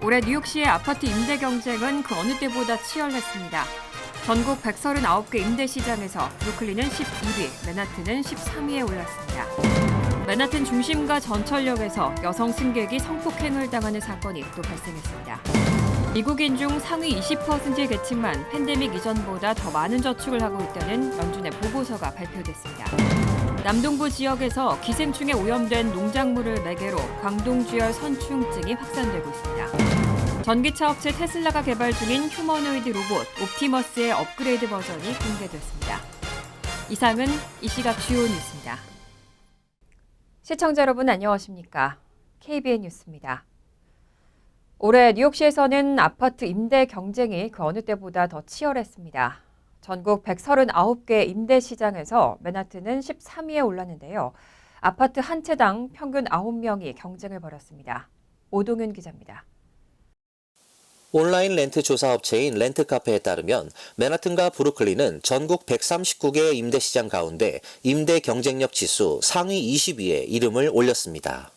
올해 뉴욕시의 아파트 임대 경쟁은 그 어느 때보다 치열했습니다. 전국 139개 임대 시장에서 브루클린은 12위, 맨하튼은 13위에 올랐습니다. 맨하튼 중심가 전철역에서 여성 승객이 성폭행을 당하는 사건이 또 발생했습니다. 미국인 중 상위 20%의 계층만 팬데믹 이전보다 더 많은 저축을 하고 있다는 연준의 보고서가 발표됐습니다. 남동부 지역에서 기생충에 오염된 농작물을 매개로 광동주열 선충증이 확산되고 있습니다. 전기차 업체 테슬라가 개발 중인 휴머노이드 로봇 옵티머스의 업그레이드 버전이 공개됐습니다. 이상은 이 시각 주요 뉴스입니다. 시청자 여러분 안녕하십니까? KBN 뉴스입니다. 올해 뉴욕시에서는 아파트 임대 경쟁이 그 어느 때보다 더 치열했습니다. 전국 139개 임대 시장에서 맨하튼은 13위에 올랐는데요. 아파트 한 채당 평균 9명이 경쟁을 벌였습니다. 오동윤 기자입니다. 온라인 렌트 조사 업체인 렌트카페에 따르면 맨하튼과 브루클린은 전국 139개 임대 시장 가운데 임대 경쟁력 지수 상위 20위에 이름을 올렸습니다.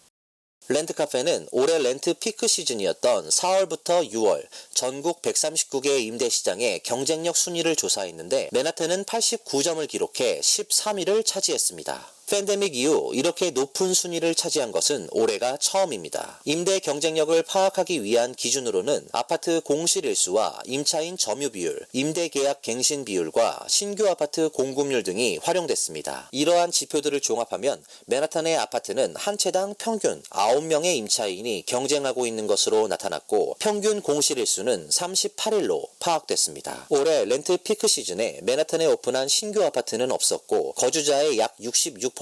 렌트카페는 올해 렌트 피크 시즌이었던 4월부터 6월 전국 139개 임대 시장의 경쟁력 순위를 조사했는데 맨하튼은 89점을 기록해 13위를 차지했습니다. 팬데믹 이후 이렇게 높은 순위를 차지한 것은 올해가 처음입니다. 임대 경쟁력을 파악하기 위한 기준으로는 아파트 공실일수와 임차인 점유 비율, 임대 계약 갱신 비율과 신규 아파트 공급률 등이 활용됐습니다. 이러한 지표들을 종합하면 맨하탄의 아파트는 한 채당 평균 9명의 임차인이 경쟁하고 있는 것으로 나타났고 평균 공실일수는 38일로 파악됐습니다. 올해 렌트 피크 시즌에 맨하탄에 오픈한 신규 아파트는 없었고 거주자의 약 66%가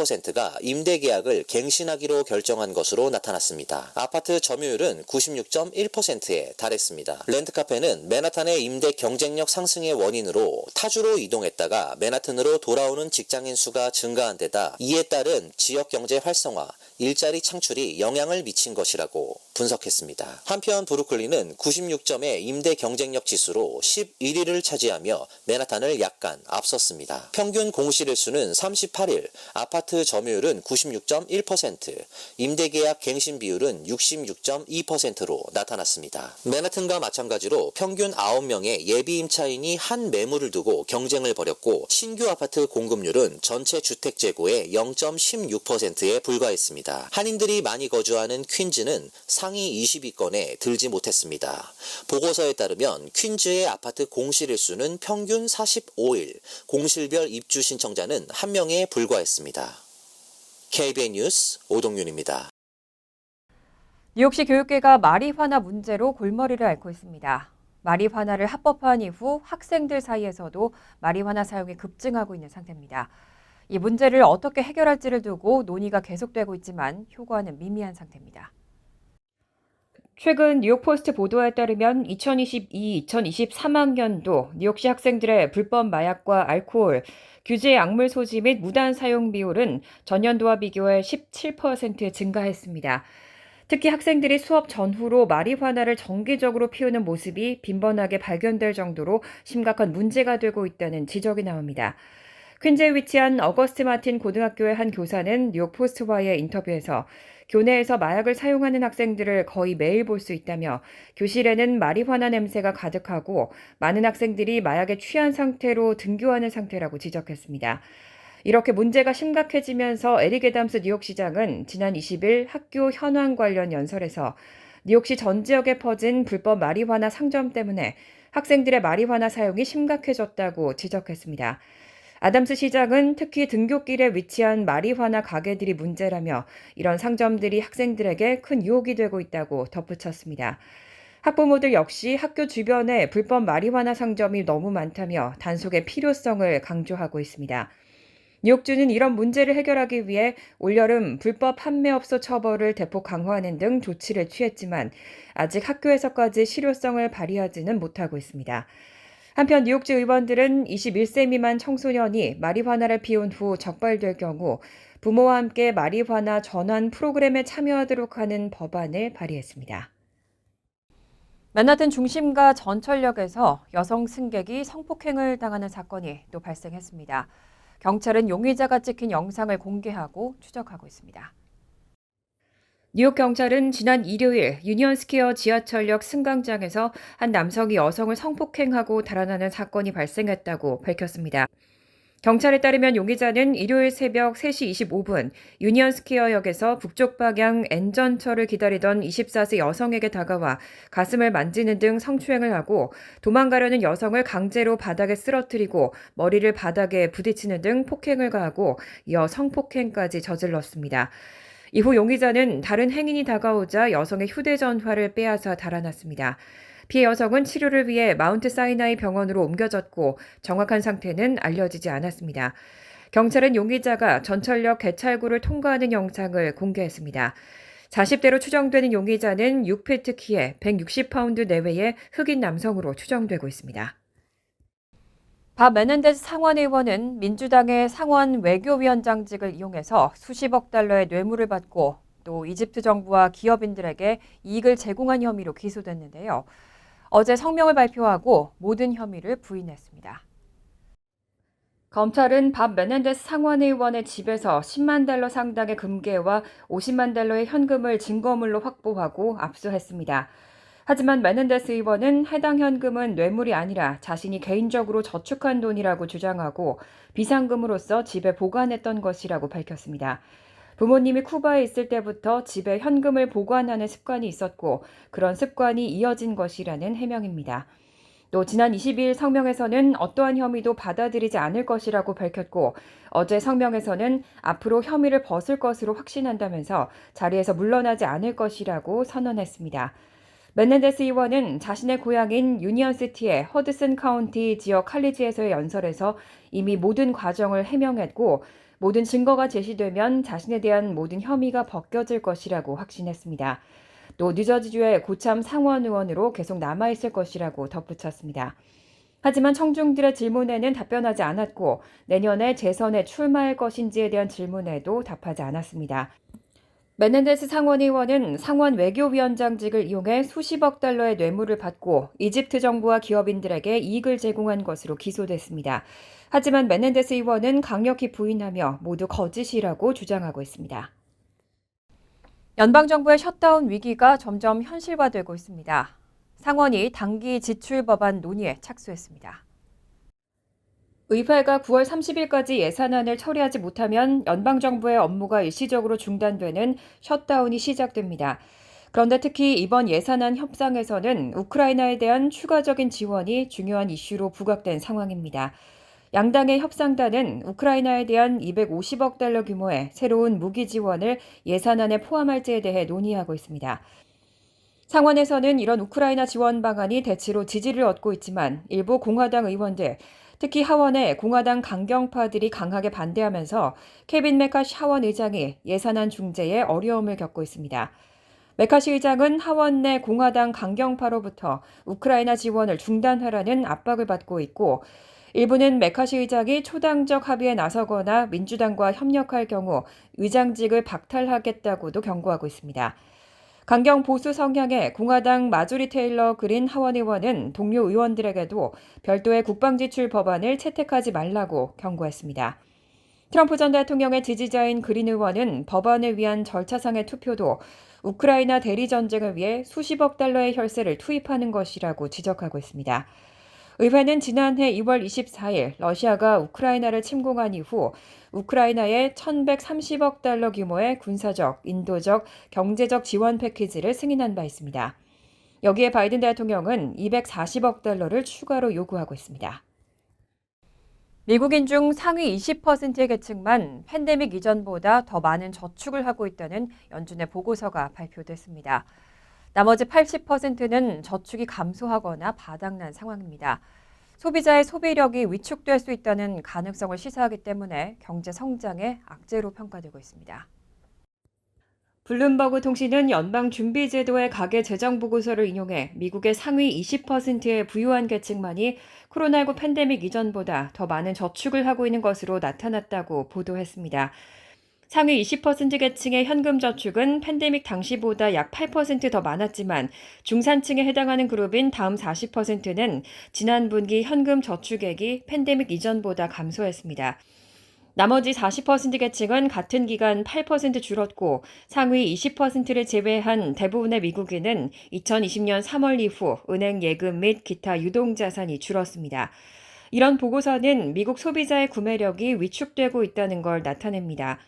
임대 계약을 갱신하기로 결정한 것으로 나타났습니다. 아파트 점유율은 96.1%에 달했습니다. 렌트카페는 맨하탄의 임대 경쟁력 상승의 원인으로 타주로 이동했다가 맨하탄으로 돌아오는 직장인 수가 증가한 데다 이에 따른 지역 경제 활성화, 일자리 창출이 영향을 미친 것이라고 분석했습니다. 한편 브루클린은 96점의 임대 경쟁력 지수로 11위를 차지하며 맨하탄을 약간 앞섰습니다. 평균 공실일수는 38일, 아파트 점유율은 96.1%, 임대계약 갱신 비율은 66.2%로 나타났습니다. 맨하튼과 마찬가지로 평균 9명의 예비 임차인이 한 매물을 두고 경쟁을 벌였고 신규 아파트 공급률은 전체 주택 재고의 0.16%에 불과했습니다. 한인들이 많이 거주하는 퀸즈는 상위 20위권에 들지 못했습니다. 보고서에 따르면 퀸즈의 아파트 공실일수는 평균 45일, 공실별 입주 신청자는 1명에 불과했습니다. KBN 뉴스 오동윤입니다. 뉴욕시 교육계가 마리화나 문제로 골머리를 앓고 있습니다. 마리화나를 합법화한 이후 학생들 사이에서도 마리화나 사용이 급증하고 있는 상태입니다. 이 문제를 어떻게 해결할지를 두고 논의가 계속되고 있지만 효과는 미미한 상태입니다. 최근 뉴욕포스트 보도에 따르면 2022-2023학년도 뉴욕시 학생들의 불법 마약과 알코올, 규제 약물 소지 및 무단 사용 비율은 전년도와 비교해 17% 증가했습니다. 특히 학생들이 수업 전후로 마리화나를 정기적으로 피우는 모습이 빈번하게 발견될 정도로 심각한 문제가 되고 있다는 지적이 나옵니다. 퀸즈에 위치한 어거스트 마틴 고등학교의 한 교사는 뉴욕 포스트와의 인터뷰에서 교내에서 마약을 사용하는 학생들을 거의 매일 볼 수 있다며 교실에는 마리화나 냄새가 가득하고 많은 학생들이 마약에 취한 상태로 등교하는 상태라고 지적했습니다. 이렇게 문제가 심각해지면서 에릭 애담스 뉴욕시장은 지난 20일 학교 현황 관련 연설에서 뉴욕시 전 지역에 퍼진 불법 마리화나 상점 때문에 학생들의 마리화나 사용이 심각해졌다고 지적했습니다. 아담스 시장은 특히 등굣길에 위치한 마리화나 가게들이 문제라며 이런 상점들이 학생들에게 큰 유혹이 되고 있다고 덧붙였습니다. 학부모들 역시 학교 주변에 불법 마리화나 상점이 너무 많다며 단속의 필요성을 강조하고 있습니다. 뉴욕주는 이런 문제를 해결하기 위해 올여름 불법 판매업소 처벌을 대폭 강화하는 등 조치를 취했지만 아직 학교에서까지 실효성을 발휘하지는 못하고 있습니다. 한편 뉴욕주 의원들은 21세 미만 청소년이 마리화나를 피운 후 적발될 경우 부모와 함께 마리화나 전환 프로그램에 참여하도록 하는 법안을 발의했습니다. 맨하튼 중심가 전철역에서 여성 승객이 성폭행을 당하는 사건이 또 발생했습니다. 경찰은 용의자가 찍힌 영상을 공개하고 추적하고 있습니다. 뉴욕 경찰은 지난 일요일 유니언스퀘어 지하철역 승강장에서 한 남성이 여성을 성폭행하고 달아나는 사건이 발생했다고 밝혔습니다. 경찰에 따르면 용의자는 일요일 새벽 3시 25분 유니언스퀘어역에서 북쪽 방향 N전철을 기다리던 24세 여성에게 다가와 가슴을 만지는 등 성추행을 하고 도망가려는 여성을 강제로 바닥에 쓰러뜨리고 머리를 바닥에 부딪히는 등 폭행을 가하고 이어 성폭행까지 저질렀습니다. 이후 용의자는 다른 행인이 다가오자 여성의 휴대전화를 빼앗아 달아났습니다. 피해 여성은 치료를 위해 마운트 사이나이 병원으로 옮겨졌고 정확한 상태는 알려지지 않았습니다. 경찰은 용의자가 전철역 개찰구를 통과하는 영상을 공개했습니다. 40대로 추정되는 용의자는 6피트 키에 160파운드 내외의 흑인 남성으로 추정되고 있습니다. 밥 메넨데스 상원 의원은 민주당의 상원 외교위원장직을 이용해서 수십억 달러의 뇌물을 받고 또 이집트 정부와 기업인들에게 이익을 제공한 혐의로 기소됐는데요. 어제 성명을 발표하고 모든 혐의를 부인했습니다. 검찰은 밥 메넨데스 상원 의원의 집에서 10만 달러 상당의 금괴와 50만 달러의 현금을 증거물로 확보하고 압수했습니다. 하지만 메넨데스 의원은 해당 현금은 뇌물이 아니라 자신이 개인적으로 저축한 돈이라고 주장하고 비상금으로서 집에 보관했던 것이라고 밝혔습니다. 부모님이 쿠바에 있을 때부터 집에 현금을 보관하는 습관이 있었고 그런 습관이 이어진 것이라는 해명입니다. 또 지난 22일 성명에서는 어떠한 혐의도 받아들이지 않을 것이라고 밝혔고 어제 성명에서는 앞으로 혐의를 벗을 것으로 확신한다면서 자리에서 물러나지 않을 것이라고 선언했습니다. 메넨데스 의원은 자신의 고향인 유니언시티의 허드슨 카운티 지역 칼리지에서의 연설에서 이미 모든 과정을 해명했고 모든 증거가 제시되면 자신에 대한 모든 혐의가 벗겨질 것이라고 확신했습니다. 또 뉴저지주의 고참 상원 의원으로 계속 남아있을 것이라고 덧붙였습니다. 하지만 청중들의 질문에는 답변하지 않았고 내년에 재선에 출마할 것인지에 대한 질문에도 답하지 않았습니다. 메넨데스 상원 의원은 상원 외교위원장직을 이용해 수십억 달러의 뇌물을 받고 이집트 정부와 기업인들에게 이익을 제공한 것으로 기소됐습니다. 하지만 메넨데스 의원은 강력히 부인하며 모두 거짓이라고 주장하고 있습니다. 연방정부의 셧다운 위기가 점점 현실화되고 있습니다. 상원이 단기 지출 법안 논의에 착수했습니다. 의회가 9월 30일까지 예산안을 처리하지 못하면 연방정부의 업무가 일시적으로 중단되는 셧다운이 시작됩니다. 그런데 특히 이번 예산안 협상에서는 우크라이나에 대한 추가적인 지원이 중요한 이슈로 부각된 상황입니다. 양당의 협상단은 우크라이나에 대한 250억 달러 규모의 새로운 무기 지원을 예산안에 포함할지에 대해 논의하고 있습니다. 상원에서는 이런 우크라이나 지원 방안이 대체로 지지를 얻고 있지만 일부 공화당 의원들, 특히 하원의 공화당 강경파들이 강하게 반대하면서 케빈 메카시 하원 의장이 예산안 중재에 어려움을 겪고 있습니다. 메카시 의장은 하원 내 공화당 강경파로부터 우크라이나 지원을 중단하라는 압박을 받고 있고 일부는 메카시 의장이 초당적 합의에 나서거나 민주당과 협력할 경우 의장직을 박탈하겠다고도 경고하고 있습니다. 강경 보수 성향의 공화당 마조리 테일러 그린 하원 의원은 동료 의원들에게도 별도의 국방지출 법안을 채택하지 말라고 경고했습니다. 트럼프 전 대통령의 지지자인 그린 의원은 법안을 위한 절차상의 투표도 우크라이나 대리 전쟁을 위해 수십억 달러의 혈세를 투입하는 것이라고 지적하고 있습니다. 의회는 지난해 2월 24일 러시아가 우크라이나를 침공한 이후 우크라이나에 1,130억 달러 규모의 군사적, 인도적, 경제적 지원 패키지를 승인한 바 있습니다. 여기에 바이든 대통령은 240억 달러를 추가로 요구하고 있습니다. 미국인 중 상위 20%의 계층만 팬데믹 이전보다 더 많은 저축을 하고 있다는 연준의 보고서가 발표됐습니다. 나머지 80%는 저축이 감소하거나 바닥난 상황입니다. 소비자의 소비력이 위축될 수 있다는 가능성을 시사하기 때문에 경제 성장의 악재로 평가되고 있습니다. 블룸버그 통신은 연방준비제도의 가계 재정 보고서를 인용해 미국의 상위 20%의 부유한 계층만이 코로나19 팬데믹 이전보다 더 많은 저축을 하고 있는 것으로 나타났다고 보도했습니다. 상위 20% 계층의 현금 저축은 팬데믹 당시보다 약 8% 더 많았지만 중산층에 해당하는 그룹인 다음 40%는 지난 분기 현금 저축액이 팬데믹 이전보다 감소했습니다. 나머지 40% 계층은 같은 기간 8% 줄었고 상위 20%를 제외한 대부분의 미국인은 2020년 3월 이후 은행 예금 및 기타 유동자산이 줄었습니다. 이런 보고서는 미국 소비자의 구매력이 위축되고 있다는 걸 나타냅니다.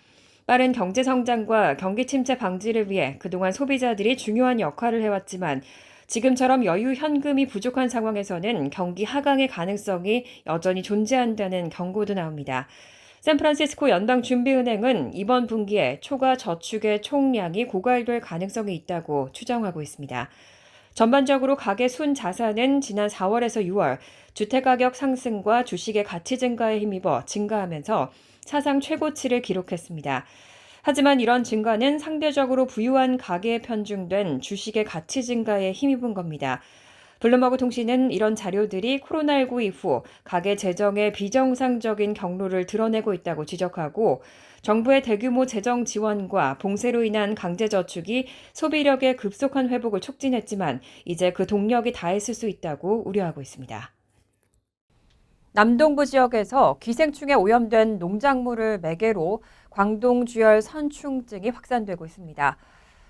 빠른 경제 성장과 경기 침체 방지를 위해 그동안 소비자들이 중요한 역할을 해왔지만 지금처럼 여유 현금이 부족한 상황에서는 경기 하강의 가능성이 여전히 존재한다는 경고도 나옵니다. 샌프란시스코 연방준비은행은 이번 분기에 초과 저축의 총량이 고갈될 가능성이 있다고 추정하고 있습니다. 전반적으로 가계 순 자산은 지난 4월에서 6월 주택가격 상승과 주식의 가치 증가에 힘입어 증가하면서 사상 최고치를 기록했습니다. 하지만 이런 증가는 상대적으로 부유한 가계에 편중된 주식의 가치 증가에 힘입은 겁니다. 블룸버그 통신은 이런 자료들이 코로나19 이후 가계 재정의 비정상적인 경로를 드러내고 있다고 지적하고 정부의 대규모 재정 지원과 봉쇄로 인한 강제저축이 소비력의 급속한 회복을 촉진했지만 이제 그 동력이 다했을 수 있다고 우려하고 있습니다. 남동부 지역에서 기생충에 오염된 농작물을 매개로 광동주열 선충증이 확산되고 있습니다.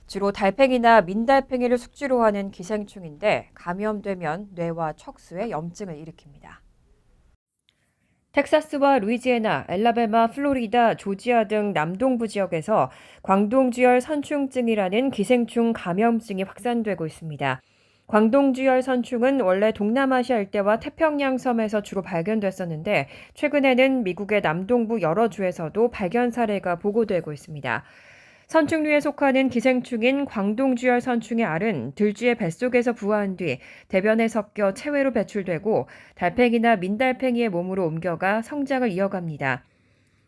주로 달팽이나 민달팽이를 숙주로 하는 기생충인데 감염되면 뇌와 척수에 염증을 일으킵니다. 텍사스와 루이지애나, 엘라베마, 플로리다, 조지아 등 남동부 지역에서 광동주열 선충증이라는 기생충 감염증이 확산되고 있습니다. 광동주열 선충은 원래 동남아시아 일대와 태평양 섬에서 주로 발견됐었는데 최근에는 미국의 남동부 여러 주에서도 발견 사례가 보고되고 있습니다. 선충류에 속하는 기생충인 광동주열 선충의 알은 들쥐의 뱃속에서 부화한 뒤 대변에 섞여 체외로 배출되고 달팽이나 민달팽이의 몸으로 옮겨가 성장을 이어갑니다.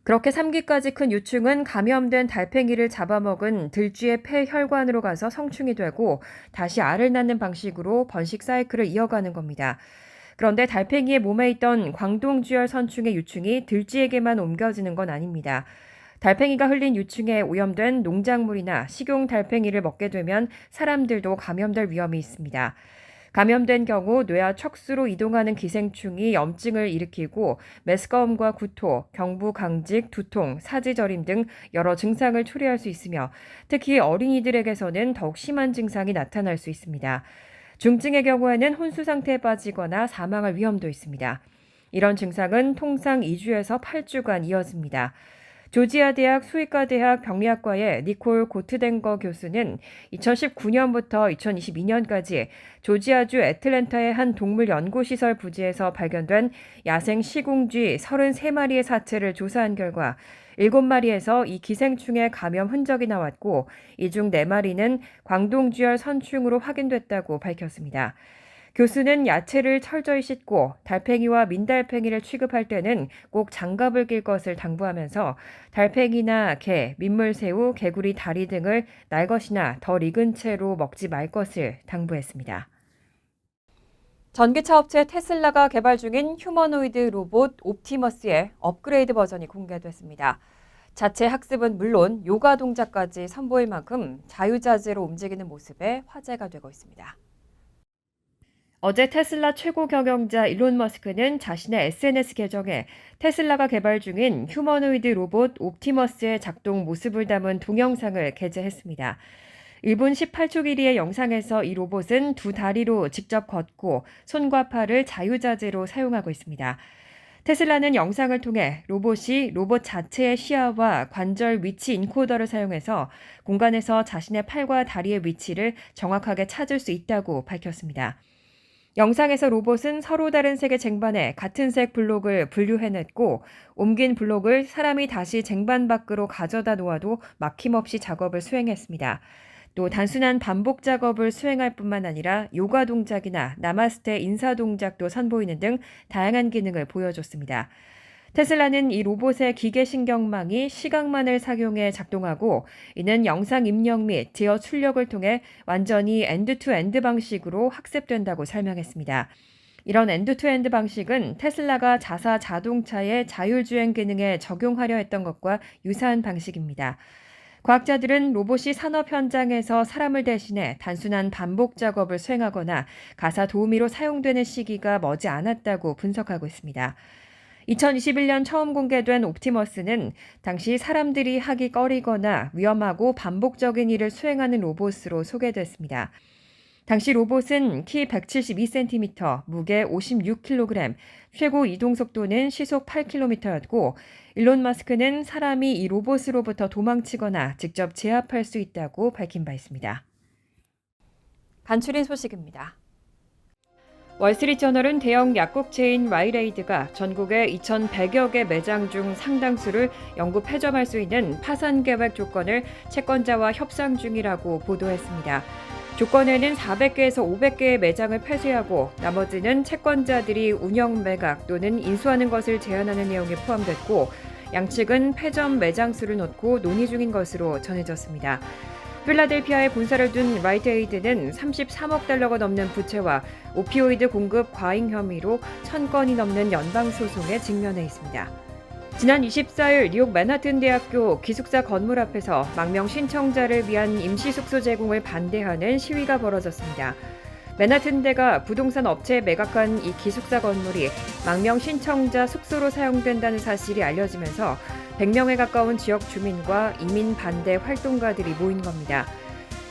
그렇게 3기까지 큰 유충은 감염된 달팽이를 잡아먹은 들쥐의 폐 혈관으로 가서 성충이 되고 다시 알을 낳는 방식으로 번식 사이클을 이어가는 겁니다. 그런데 달팽이의 몸에 있던 광동주열 선충의 유충이 들쥐에게만 옮겨지는 건 아닙니다. 달팽이가 흘린 유충에 오염된 농작물이나 식용 달팽이를 먹게 되면 사람들도 감염될 위험이 있습니다. 감염된 경우 뇌와 척수로 이동하는 기생충이 염증을 일으키고 메스꺼움과 구토, 경부 강직, 두통, 사지저림 등 여러 증상을 초래할 수 있으며 특히 어린이들에게서는 더욱 심한 증상이 나타날 수 있습니다. 중증의 경우에는 혼수 상태에 빠지거나 사망할 위험도 있습니다. 이런 증상은 통상 2주에서 8주간 이어집니다. 조지아 대학 수의과대학 병리학과의 니콜 고트덴거 교수는 2019년부터 2022년까지 조지아주 애틀랜타의 한 동물 연구시설 부지에서 발견된 야생 시궁쥐 33마리의 사체를 조사한 결과 7마리에서 이 기생충의 감염 흔적이 나왔고 이 중 4마리는 광동주열 선충으로 확인됐다고 밝혔습니다. 교수는 야채를 철저히 씻고 달팽이와 민달팽이를 취급할 때는 꼭 장갑을 낄 것을 당부하면서 달팽이나 게, 민물새우, 개구리 다리 등을 날 것이나 덜 익은 채로 먹지 말 것을 당부했습니다. 전기차 업체 테슬라가 개발 중인 휴머노이드 로봇 옵티머스의 업그레이드 버전이 공개됐습니다. 자체 학습은 물론 요가 동작까지 선보일 만큼 자유자재로 움직이는 모습에 화제가 되고 있습니다. 어제 테슬라 최고 경영자 일론 머스크는 자신의 SNS 계정에 테슬라가 개발 중인 휴머노이드 로봇 옵티머스의 작동 모습을 담은 동영상을 게재했습니다. 1분 18초 길이의 영상에서 이 로봇은 두 다리로 직접 걷고 손과 팔을 자유자재로 사용하고 있습니다. 테슬라는 영상을 통해 로봇이 로봇 자체의 시야와 관절 위치 인코더를 사용해서 공간에서 자신의 팔과 다리의 위치를 정확하게 찾을 수 있다고 밝혔습니다. 영상에서 로봇은 서로 다른 색의 쟁반에 같은 색 블록을 분류해냈고 옮긴 블록을 사람이 다시 쟁반 밖으로 가져다 놓아도 막힘없이 작업을 수행했습니다. 또 단순한 반복 작업을 수행할 뿐만 아니라 요가 동작이나 나마스테 인사 동작도 선보이는 등 다양한 기능을 보여줬습니다. 테슬라는 이 로봇의 기계신경망이 시각만을 사용해 작동하고 이는 영상 입력 및 제어 출력을 통해 완전히 엔드-투-엔드 방식으로 학습된다고 설명했습니다. 이런 엔드-투-엔드 방식은 테슬라가 자사 자동차의 자율주행 기능에 적용하려 했던 것과 유사한 방식입니다. 과학자들은 로봇이 산업 현장에서 사람을 대신해 단순한 반복 작업을 수행하거나 가사 도우미로 사용되는 시기가 머지 않았다고 분석하고 있습니다. 2021년 처음 공개된 옵티머스는 당시 사람들이 하기 꺼리거나 위험하고 반복적인 일을 수행하는 로봇으로 소개됐습니다. 당시 로봇은 키 172cm, 무게 56kg, 최고 이동 속도는 시속 8km였고 일론 머스크는 사람이 이 로봇으로부터 도망치거나 직접 제압할 수 있다고 밝힌 바 있습니다. 간추린 소식입니다. 월스트리트저널은 대형 약국 체인 라이레이드가 전국의 2,100여 개 매장 중 상당수를 영구 폐점할 수 있는 파산 계획 조건을 채권자와 협상 중이라고 보도했습니다. 조건에는 400개에서 500개의 매장을 폐쇄하고 나머지는 채권자들이 운영 매각 또는 인수하는 것을 제한하는 내용이 포함됐고 양측은 폐점 매장 수를 놓고 논의 중인 것으로 전해졌습니다. 필라델피아에 본사를 둔 라이트에이드는 33억 달러가 넘는 부채와 오피오이드 공급 과잉 혐의로 1,000건이 넘는 연방소송에 직면해 있습니다. 지난 24일 뉴욕 맨하튼 대학교 기숙사 건물 앞에서 망명 신청자를 위한 임시숙소 제공을 반대하는 시위가 벌어졌습니다. 맨하튼대가 부동산 업체에 매각한 이 기숙사 건물이 망명 신청자 숙소로 사용된다는 사실이 알려지면서 100명에 가까운 지역 주민과 이민 반대 활동가들이 모인 겁니다.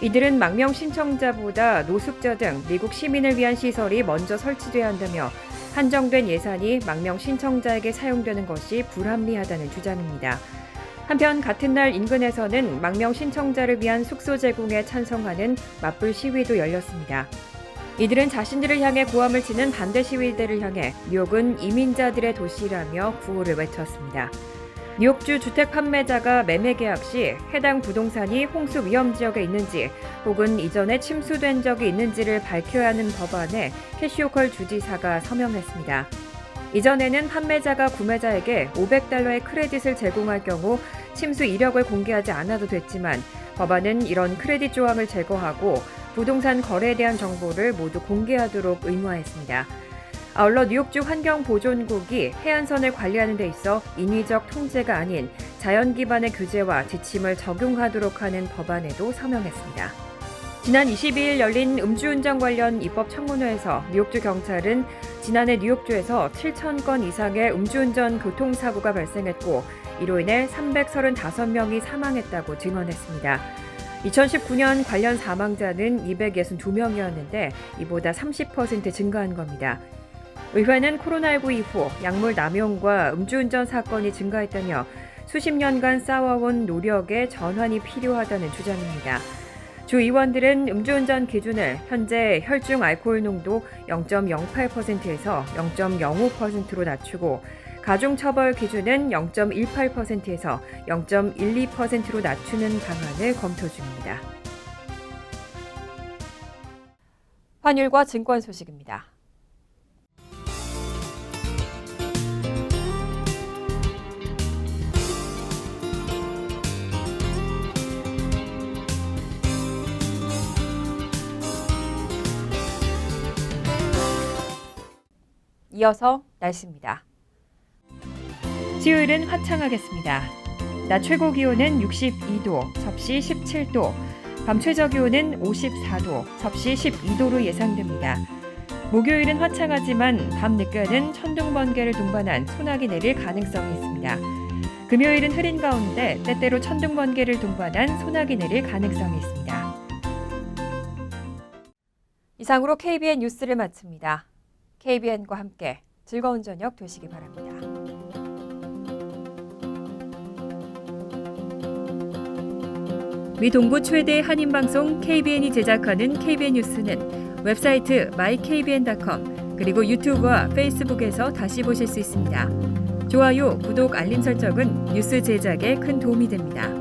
이들은 망명 신청자보다 노숙자 등 미국 시민을 위한 시설이 먼저 설치돼야 한다며 한정된 예산이 망명 신청자에게 사용되는 것이 불합리하다는 주장입니다. 한편 같은 날 인근에서는 망명 신청자를 위한 숙소 제공에 찬성하는 맞불 시위도 열렸습니다. 이들은 자신들을 향해 고함을 치는 반대 시위대를 향해 뉴욕은 이민자들의 도시라며 구호를 외쳤습니다. 뉴욕주 주택 판매자가 매매 계약 시 해당 부동산이 홍수 위험 지역에 있는지 혹은 이전에 침수된 적이 있는지를 밝혀야 하는 법안에 캐시 호컬 주지사가 서명했습니다. 이전에는 판매자가 구매자에게 $500의 크레딧을 제공할 경우 침수 이력을 공개하지 않아도 됐지만 법안은 이런 크레딧 조항을 제거하고 부동산 거래에 대한 정보를 모두 공개하도록 의무화했습니다. 아울러 뉴욕주 환경보존국이 해안선을 관리하는 데 있어 인위적 통제가 아닌 자연 기반의 규제와 지침을 적용하도록 하는 법안에도 서명했습니다. 지난 22일 열린 음주운전 관련 입법 청문회에서 뉴욕주 경찰은 지난해 뉴욕주에서 7,000건 이상의 음주운전 교통사고가 발생했고 이로 인해 335명이 사망했다고 증언했습니다. 2019년 관련 사망자는 262명이었는데 이보다 30% 증가한 겁니다. 의회는 코로나19 이후 약물 남용과 음주운전 사건이 증가했다며 수십 년간 쌓아온 노력에 전환이 필요하다는 주장입니다. 주 의원들은 음주운전 기준을 현재 혈중 알코올 농도 0.08%에서 0.05%로 낮추고 가중처벌 기준은 0.18%에서 0.12%로 낮추는 방안을 검토 중입니다. 환율과 증권 소식입니다. 이어서 날씨입니다. 수요일은 화창하겠습니다. 낮 최고 기온은 62도, 섭씨 17도, 밤 최저 기온은 54도, 섭씨 12도로 예상됩니다. 목요일은 화창하지만 밤 늦게는 천둥 번개를 동반한 소나기 내릴 가능성이 있습니다. 금요일은 흐린 가운데 때때로 천둥 번개를 동반한 소나기 내릴 가능성이 있습니다. 이상으로 KBN 뉴스를 마칩니다. KBN과 함께 즐거운 저녁 되시기 바랍니다. 미 동부 최대 한인방송 KBN이 제작하는 KBN 뉴스는 웹사이트 mykbn.com 그리고 유튜브와 페이스북에서 다시 보실 수 있습니다. 좋아요, 구독, 알림 설정은 뉴스 제작에 큰 도움이 됩니다.